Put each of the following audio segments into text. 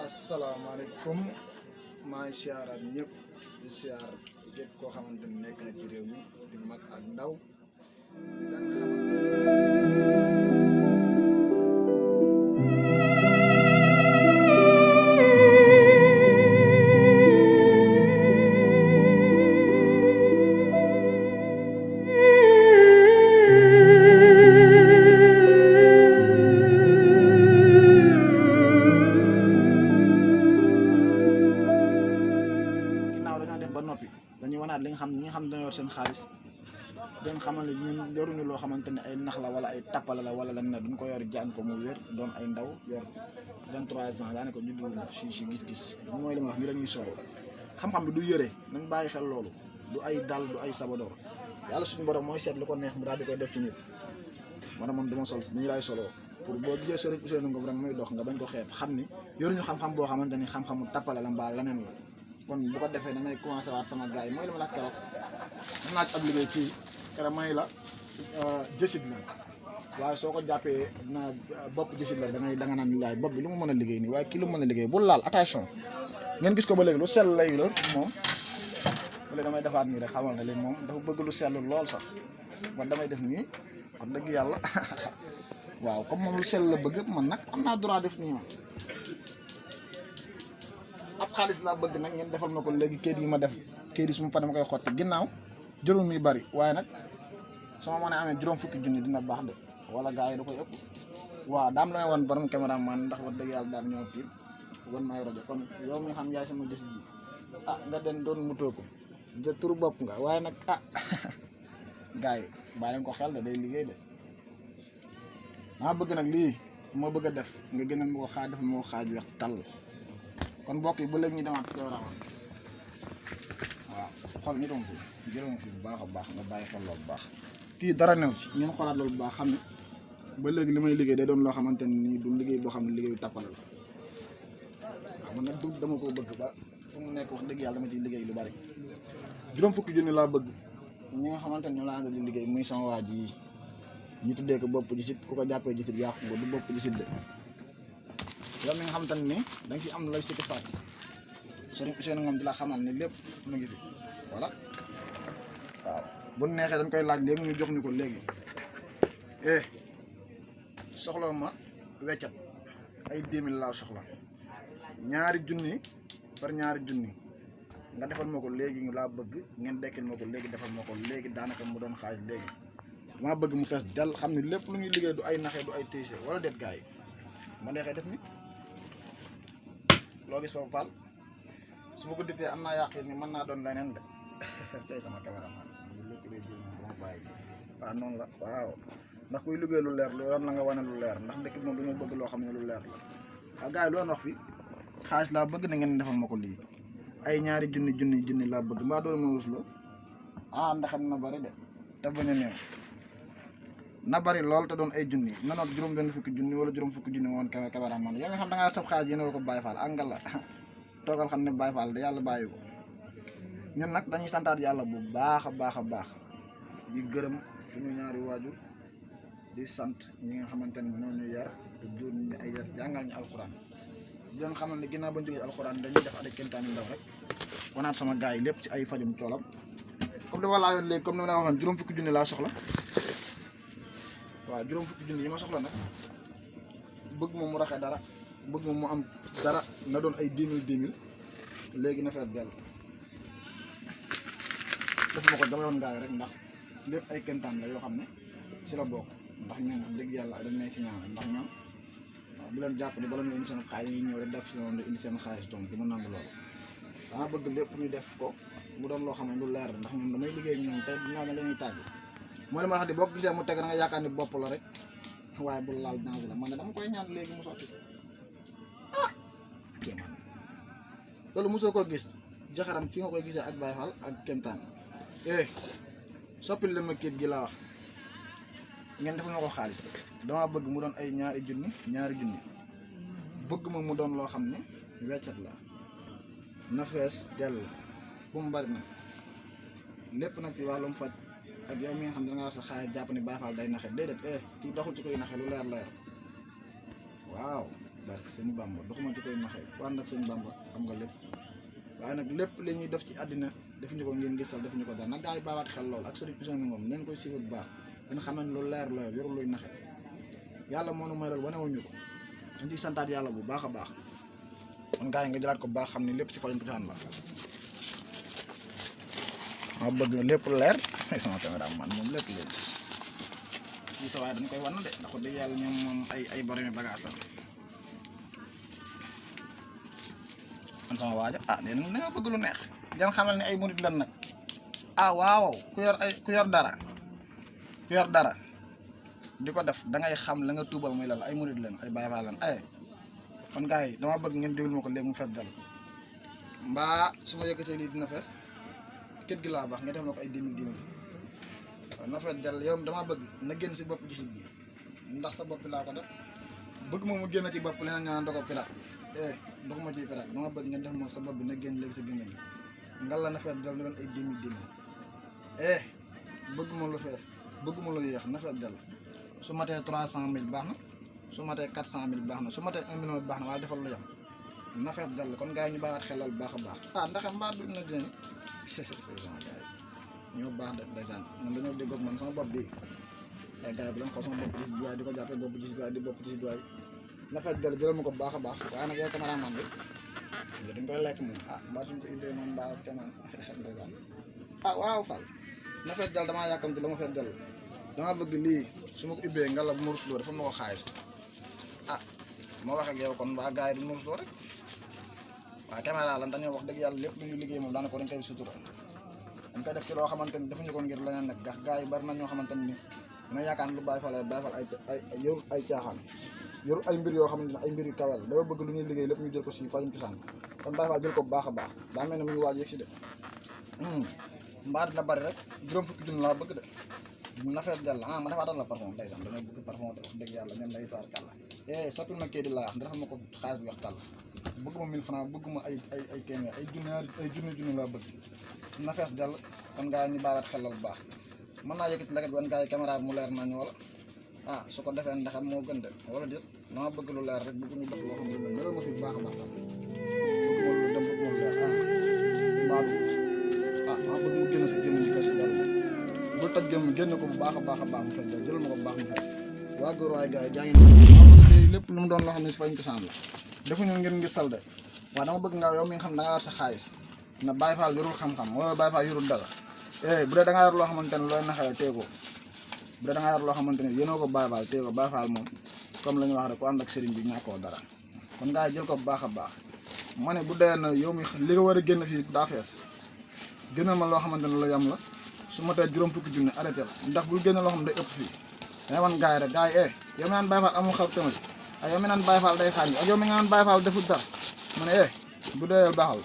asalaamaaleykum maa ngi siyaaraat ñëpp di siyaar képp koo xamante ni nekk na ci réew mi di mag ak ndaw dan ba noppi dañuy wanaat li nga xam ñi nga xam dañoo yor seen xaalis doon xamal ne ñun yoruñu loo xamante ne ay nax la wala ay tappale la wala lan ne duñ ko yor jàng ko mu wér doon ay ndaw yor 23 ans daanaka juddu si gis-gis mooy li ma wax ñu lañuy solo xam-xam bi du yëre nañ bàyyi xel loolu du ay dal du ay sabadoor yàlla suñu borom mooy seet lu ko neex mu daal di koy def ci nit man duma sol ni lay solo pour boo gisee Serigne Ousseynou Ngom rek muy dox nga bañ ko xeeb xam ni yoruñu xam-xam boo xamante ni xam-xamu tappale la mbaa leneen la kon bu ko defee damay commencé waat sama gars yi mooy la ma la keroog am naa ci ab liggéey kii keroog may la jësit la waaye soo ko jàppee na bopp jësit la da nga naan laay bopp bi lu mu mën a liggéey nii waaye kii lu mu mën a liggéey bul laal attention ngeen gis ko ba léegi lu sell lay lor moom wala damay defaat nii rek xamal na leen moom dafa bëgg lu sell lool sax man damay def nii wax dëgg yàlla waaw comme moom lu sell la bëgg man nag am naa droit def nii moom ab xaalis laa bëgg nag ngeen defal ma ko léegi kayit yi ma def kayit yi su ma paree ma koy xotti ginnaaw jërul muy bari waaye nag sama mën a amee juróom fukki junni dina baax de wala gars yi da koy ëpp waaw daam la may wan borom caméraman ndax wax dëgg yàlla daal ñoo tiim wan may rajo kon yow mi nga xam yaay sama gis ji nga den doon mutoo ko de turu bopp nga waaye nag gars yi bàyyi leen ko xel de day liggéey de maa bëgg nag lii moo bëgg a def nga gën a ma ko xaaj def moo xaaj weex tàll kon mbokk yi ba léegi ñu demaat ci waaw xool ñu doon fi jërëm fi bu baax a baax nga bàyyi xel loolu bu baax kii dara new ci ngeen xoolaat loolu bu baax xam ne ba léegi li may liggéey day doon loo xamante ni du liggéey boo xam ne liggéeyu tàppale la waaw man nag du dama koo bëgg ba fu mu nekk wax dëgg yàlla dama ciy liggéey lu bari juróom fukki junni laa bëgg ñi nga xamante ni ñoo laa àndal di liggéey muy sama waa ji ñu tuddee ko bopp jisit ku ko jàppee jisit yàqu nga du bopp jisit de yow mi nga xamante ni da nga ci am lay sikki sàkk Serigne Ousseynou Ngom di la xamal ni lépp mu ngi fi voilà waaw bu neexee dañ koy laaj léegi ñu jox ñu ko léegi soxla ma weccat ay 2000 laa soxla ñaari junni par ñaari junni nga defal ma ko léegi laa bëgg ngeen dekkil ma ko léegi defal ma ko léegi daanaka mu doon xaalis léegi dama bëgg mu fees dal xam ne lépp lu ñuy liggéey du ay naxee du ay téysé wala déet gars yi ma neexee def ni loo gis foofu Fall su ma ko dippee am naa yàqin ni mën naa doon leneen de tey sama caméraman lépp day jël ma bàyyi waaw noonu la waaw ndax kuy liggéey lu leer lu yoon la nga wane lu leer ndax dëkk moom dañoo bëgg loo xam ne lu leer la waaw gars yi loolu wax fi xaalis laa bëgg na ngeen defal ma ko lii ay ñaari junni laa bëgg mbaa doon ma rusloo ndax na bari de te bañ a néew na bari lool te doon ay junni na noot juróom benn fukki junni wala juróom fukki junni woon caméraman yow nga xam da ngaa sab xaalis yéen a ko Baye Fall àngal la toogal xam ne Baye Fall da yàlla bàyyi ko ñun nag dañuy santaat yàlla bu baax a baax di gërëm suñu ñaari waajur di sant ñi nga xamante ne ñoo ñu yar te jur ñu ay yar jàngal ñu alxuraan di leen xamal ne ginnaaw ba ñu jógee alxuraan dañuy def ay kéemtaani ndaw rek wanaat sama gars yi lépp ci ay fajum toolam comme dama laa yoon léegi comme ni ma la waxoon juróom fukki junni laa soxla waaw juróom fukki junni yi ma soxla nag bëgg moom mu raxee dara bëgg moom mu am dara na doon ay 10 000 léegi na fees dell def ma ko dama yoon ngaay rek ndax lépp ay kéemtaan la yoo xam ne ci la bokk ndax ñoom wax dëgg yàlla dañ lay si ñaanal ndax ñoom waaw bu leen jàpp ne bala ñu indi seen xaalis yi ñëw rek def si noonu indi seen xaalis doom di ma nangu loolu dama bëgg lépp ñu def ko mu doon loo xam ne lu leer ndax ñoom damay liggéey ñoom te dinaa ne la ñuy tàgg moo li ma wax di boo gisee mu teg da nga yaakaar ni bopp la rek waaye bu laal danger la man ne dama koy ñaan léegi mu sotti kéemaan loolu mosoo ko gis jaxaram fi nga koy gisee ak Baye Fall ak kentaan soppil leen ma kit gi la wax ngeen defal ma ko xaalis dama bëgg mu doon ay ñaari junni bëgg ma mu doon loo xam ne weccat la na fees dell bu mu bari na lépp nag si wàllum faj ak yow mi nga xam ne da nga wax sa xaalis jàpp ni Baye Fall day naxe déedéet kii doxul ci koy naxe lu leer waaw barke sëñ Bamba doxuma ci koy naxee ku ànd ak sëñ Bamba xam nga lépp waaye nag lépp li ñuy def ci àddina defuñu ko ngeen gisal defuñu ko dara nag gaa yi baawaat xel lool ak sëriñ Ousseynou Ngom ngeen koy siiwal bu baax ngeen xam ne lu leer yorul luy naxe yàlla moo nu may lool wanewuñu ko dañ ciy santaat yàlla bu baax a baax kon gaa yi nga jëlaat ko bu baax xam ne lépp ci fajum cosaan la ma bëgg lépp leer sama caméra man moom lépp léegi lii sa waaye dañ koy wan de ndax dëgg yàlla ñoom moom ay boromi bagage la man sama waaja nee na nga bëgg lu neex leen xamal ne ay murit lan nag waaw ku yor dara di ko def da ngay xam la nga tuubal muy lan ay murit lan ay Baay Faal lan kon gars yi dama bëgg ngeen déglu ma ko léegi mu fees dal mbaa su ma yëkkatee lii dina fees kët gi laa baax nga def na ko ay 10 000 waaw na fees dal yow dama bëgg na génn si bopp gisit bi ndax sa bopp laa ko def bëgg moom mu génn ci bopp leneen ñaan da ko piraat dox ma ciy piraat dama bëgg ngeen def ma sa bopp bi na génn léegi sa génn gi ngal la na fees dal na doon ay 10 000 bëgg ma lu fees bëgg ma lu yéex na fees dal su matee 300 000 baax na su matee 400 000 baax na su matee 1 million baax na waaye defal lu yam na fees dal kon gars yi ñu baaxaat xelal baax a baax ndax mbaa du na dinañ ñoo baax de ndeysaan man dañoo déggoog man sama bopp bi ay gars yi bu leen xool sama bopp gis bi waaye di ko jàppee bopp gis bi waaye di bopp gis bi waaye na fees dal jëlal ma ko bu baax a baax waaye nag yow cameraman bi dañ koy lekk moom mbaa suñ ko indee moom mbaa keneen ndeysaan waaw Fall na fees dal damaa yàkkamti la ma fees dal dama bëgg lii su ma ko ubbee ngalla bu ma rusloo dafa ma ko xaalis ma wax ak yow kon waa gars yi du ma rusloo rek waaw caméra lan dañoo wax dëgg yàlla lépp lu ñu liggéey moom daanaka dañ koy sutura dañ koy def ci loo xamante ni defuñu ko ngir leneen nag ndax gars yi bari na ñoo xamante ni dina yaakaar lu Baay Faal ay yorul ay caaxaan yorul ay mbir yoo xamante ne ay mbir yu kawel dama bëgg lu ñuy liggéey lépp ñu jël ko si fajum cosaan kon Baay Faal jël ko bu baax a baax daa mel ne mu ngi waaj yegg si de mbaa dina bari rek juróom fukki junni laa bëgg de na fees dell ma defaatal la parfum ndeysaan dama bëgg parfum de wax dëgg yàlla ñoom lay toir kàlla soppil ma kii di laa wax ndax ma ko xaalis bi wax tàll bëgg ma 1000 francs bëgg ma ay téeméer ay junni laa bëgg na fees dell kon gaa yi ñu baawaat xelal bu baax mën naa yëkkati leget wan gaa yi caméra bi mu leer nañu wala su ko defee ndax moo gën de wala déet dama bëgg lu leer rek bëgg ñu def loo xam ne melal ma fi bu baax a baax bëgg ma lu dem bëgg ma lu leer mbaadu maa bëgg mu génn sa génn ñu fees dell bu toj génn génn ko bu baax a baax mu fees dell jël ma ko bu baax mu fees waa góor waaye gars yi jaa ngi lépp lu mu doon loo xam ne si fajum cosaan la defuñu ngir ngir salde waaw dama bëgg nga yow mi nga xam da nga yor sa xaalis na Baay Faal yorul xam-xam wala Baay Faal yorul dara bu dee da nga yor loo xamante ne looy naxee téego bu dee da nga yor loo xamante ne yénoo ko Baay Faal téego Baay Faal moom comme la ñu wax rek ku ànd ak sëriñ bi ñàkkoo dara kon gars yi jël ko bu baax a baax ma ne bu dee na yow mi li nga war a génn fii daa fees génnal ma loo xamante ne lu yam la su ma tee juróom fukki junni arrêté la ndax bul génne loo xam ne day ëpp fii danga wan gars yi rek gars yi yow mi naan Baay Faal amul xew tamit ak yow mi naan Baay Faal day xaañ ak yow mi nga naan Baay Faal deful dara ma ne bu doyal baaxal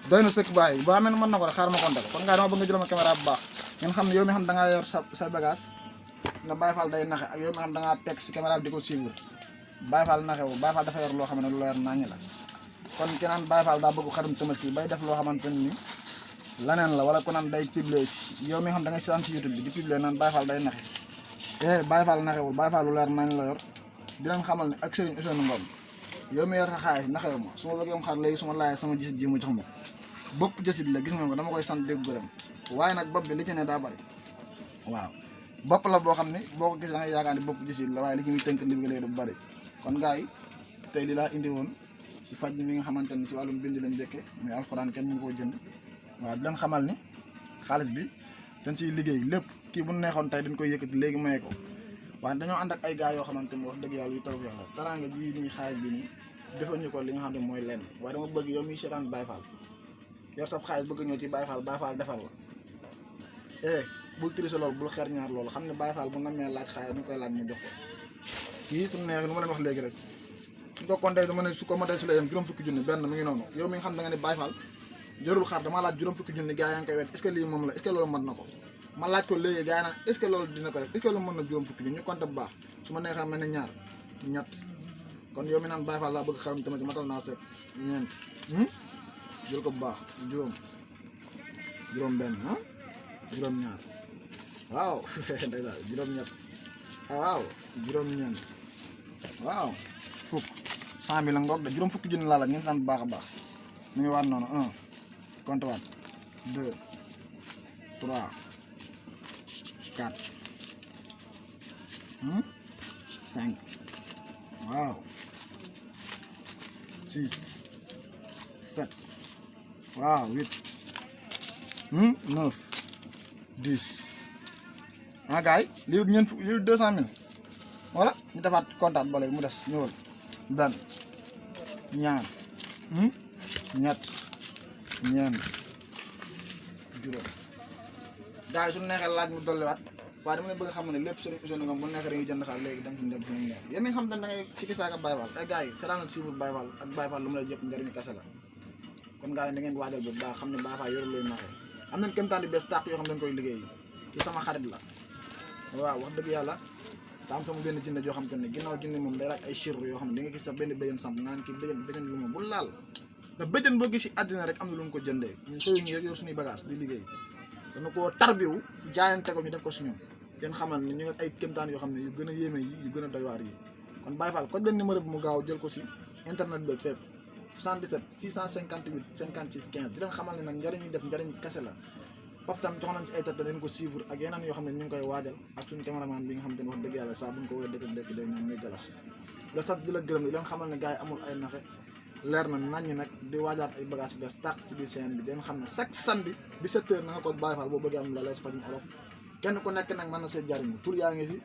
doy na sëkk bàyyi boo amee mën na ko rek xaar ma kontak kon gars yi dama bëgg nga jël ma caméra bu baax ngeen xam ne yow mi xam da ngaa yor sa bagage na Baay Faal day naxe ak yow mi xam da ngaa teg si caméra bi di ko suivre Baay Faal naxewu Baay Faal dafa yor loo xam ne lu leer naññ la kon ki naan Baay Faal daa bëgg xarum Tabaski bay def loo xamante ni laneen la wala ku naan day publier si yow mi xam da nga si si YouTube bi di publier naan Baay Faal day naxe Baay Faal naxewul Baay Faal lu leer nañ la yor dinañ xamal ne ak Serigne Ousseynou Ngom yow mi yor sa xaalis naxewu ma su ma bëggee am xar léegi su ma laajee sama gisit ji mu jox ma bopp jësit la gis nga ko dama koy sant dégg gërëm waaye nag bopp bi li ci ne daa bari waaw bopp la boo xam ne boo ko gis da ngay yaakaar ne bopp jësit la waaye li ci muy tënk ndig léegi du bari kon gars yi tey li laa indi woon si faj mi nga xamante ni si wàllum bind lañ njëkke muy alxuraan kenn mënu koo jënd waaw di leen xamal ni xaalis bi dañ siy liggéey lépp kii bu neexoon tey dañ koy yëkkati léegi maye ko waaye dañoo ànd ak ay gars yoo xamante ni wax dëgg yàlla yu tawfeex la teraanga ji nii xaalis bi nii defal ñu ko li nga xam ne mooy lenn waaye dama bëgg yow miy seetaan Baay Faal yor sab xaalis bëgg ñëw ci Baay Faal defal la bul triché loolu bul xeer ñaar loolu xam ne Baay Faal bu namee laaj xaalis ñu koy laaj ñu jox ko kii su neexee lu ma leen wax léegi rek suñ ko compté dama ne su ko matee si la yem juróom fukki junni benn mu ngi noonu yow mi nga xam da nga ne Baay Faal jërul xaar dama laaj juróom fukki junni gars yaa ngi koy wet est-ce que lii moom la est-ce que loolu mën na ko ma laaj ko léegi gars yi naan est-ce que loolu dina ko def est-ce que loolu mën na juróom fukki junni ñu compté bu baax su ma neexee mel ne ñaar ñett kon yow mi naan Baay Faal laa bëgg xaram tamit matal naa seet ñeent jël ko bu baax juróom benn juróom ñaar waaw ndeysaan juróom ñett waaw juróom ñeent waaw fukk 100 000 la ngoog de juróom fukki junni laa la ngeen si naan bu baax a baax mu ngi waat noonu 1 compte waat 2 3 4 5 waaw 6 7 waaw 8 9 10 ah gars yi lii 200 000 voilà ñu defaat kontaan ba léegi mu des ñëwal benn ñaar ñett ñeent juróom gars yi su neexee laaj mu dolliwaat waaye dama leen bëgg a xam ne lépp sëriñ Ousseynou Ngom bu neexee dañuy jënd xaar léegi da nga fi dem fi mu neex yéen nga xam ne da ngay sikki saaka Baye Fall ay gars yi seetaanal siibul Baye Fall ak Baye Fall lu mu lay jëpp njëriñu kese la kon gars yi da ngeen waajal bu baax xam ne Baye Fall yoru looy naxee am nañ kéemtaan yu bees tàq yoo xam ne dañ koy liggéey ci sama xarit la waaw wax dëgg yàlla te am sama benn jinne joo xam te ne ginnaaw jinne moom day laaj ay chirru yoo xam ne di nga gis sa benn béjjën samp nga naan kii béjjën lu ma bu laal ndax béjjën boo gis si àddina rek am na lu mu ko jëndee ñun sëy ñu yor suñuy bagage di liggéey dana ko tarbiwu jaayante ko ñu def ko suñu ngeen xamal ne ñu ngi ay kéemtaan yoo xam ne yu gën a yéeme yi yu gën a doy waar yi kon Baye Fall ko den numéro bi mu gaaw jël ko si internet bi fépp 77 658 56 15 di leen xamal ne nag njariñ ñu def njariñ kese la paftan jox nañ si ay tata dañ ko suivre ak yeneen yoo xam ne ñu ngi koy waajal ak suñu cameraman bi nga xam te ne wax dëgg yàlla saa buñ ko woowee dëkk day ñoom muy galas la sant di la gërëm di leen xamal ne gars yi amul ay naxe leer na naññi nag di waajaat ay bagage yu bees tàq ci biir scène bi dañ xam ne chaque samedi 17h na nga ko Baye Fall boo bëggee am la lay si fajum olof kenn ku nekk nag mën na see jariñu tur yaa ngi fi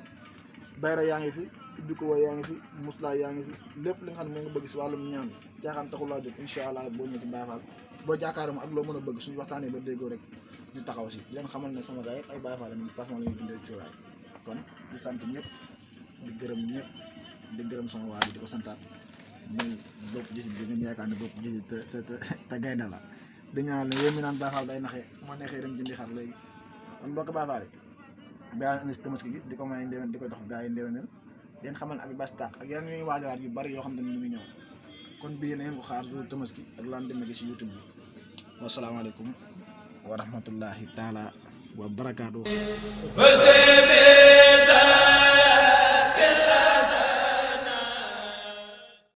bayra yaa ngi fi ubbi ko wa yaa ngi fi muslaay yaa ngi fi lépp li nga xam ne moo nga bëgg si wàllum ñaan caaxaan taxul laa jóg incha allah boo ñëwee ci Baye Fall boo jaakaarama ak loo mën a bëgg suñu waxtaanee ba déggoo rek ñu taxaw si leen xamal ne sama gars yi ay Baye Fall lañu façon la ñuy dundee cuuraay kon di sant ñëpp di gërëm ñëpp di gërëm sama waa bi di ko santaat muy bopp gis bi ngeen yaakaar ne bopp gis te gaynde la di ñaan ne yéen mi naan Baye Fall day naxee ma neexee dem jëndi xar léegi kon mbokk Baye Fall yi daa indi si Tabaski gi di ko may ndéwén di ko jox gars yi ndéwénal leen xamal ne ak bas tàq ak yeneen ñuy waajalaat yu bari yoo xam ne mu ngi ñëw kon bii na ngeen ko xaar jour Tabaski ak lan demee gi si YouTube bi wasalaamaaleykum wa rahmatullahi taala wa barakaatu